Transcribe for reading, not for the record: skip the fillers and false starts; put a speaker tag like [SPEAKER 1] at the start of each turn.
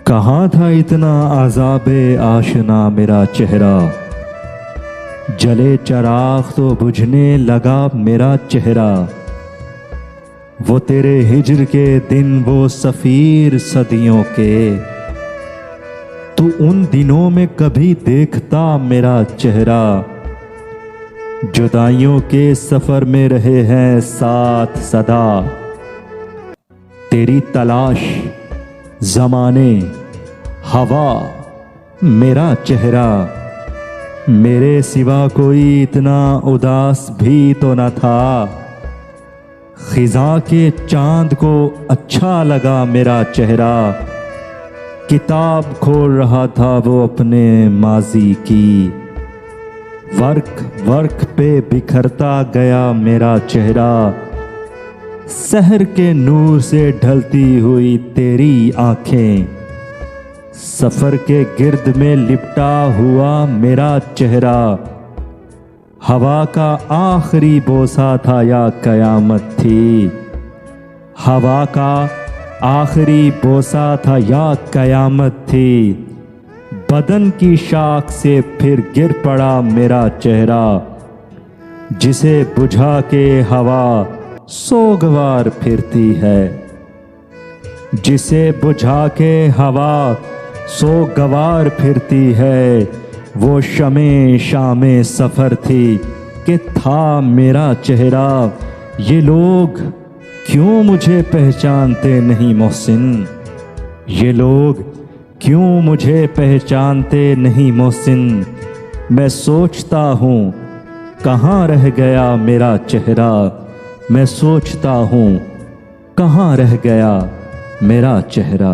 [SPEAKER 1] कहाँ था इतना आज़ाबे आशना मेरा चेहरा, जले चराग तो बुझने लगा मेरा चेहरा। वो तेरे हिज्र के दिन वो सफ़ीर सदियों के, तू उन दिनों में कभी देखता मेरा चेहरा। जुदाइयों के सफ़र में रहे हैं साथ सदा, तेरी तलाश ज़माने हवा मेरा चेहरा। मेरे सिवा कोई इतना उदास भी तो न था, खिज़ा के चांद को अच्छा लगा मेरा चेहरा। किताब खोल रहा था वो अपने माजी की, वर्क वर्क पे बिखरता गया मेरा चेहरा। सहर के नूर से ढलती हुई तेरी आंखें, सफ़र के गिर्द में लिपटा हुआ मेरा चेहरा। हवा का आखिरी बोसा था या कयामत थी, हवा का आखिरी बोसा था या कयामत थी। बदन की शाख से फिर गिर पड़ा मेरा चेहरा, जिसे बुझा के हवा सोगवार फिरती है, जिसे बुझा के हवा सोगवार फिरती है। वो शमे शामे सफ़र थी कि था मेरा चेहरा। ये लोग क्यों मुझे पहचानते नहीं मोहसिन, ये लोग क्यों मुझे पहचानते नहीं मोहसिन। मैं सोचता हूँ कहाँ रह गया मेरा चेहरा, मैं सोचता हूँ कहाँ रह गया मेरा चेहरा।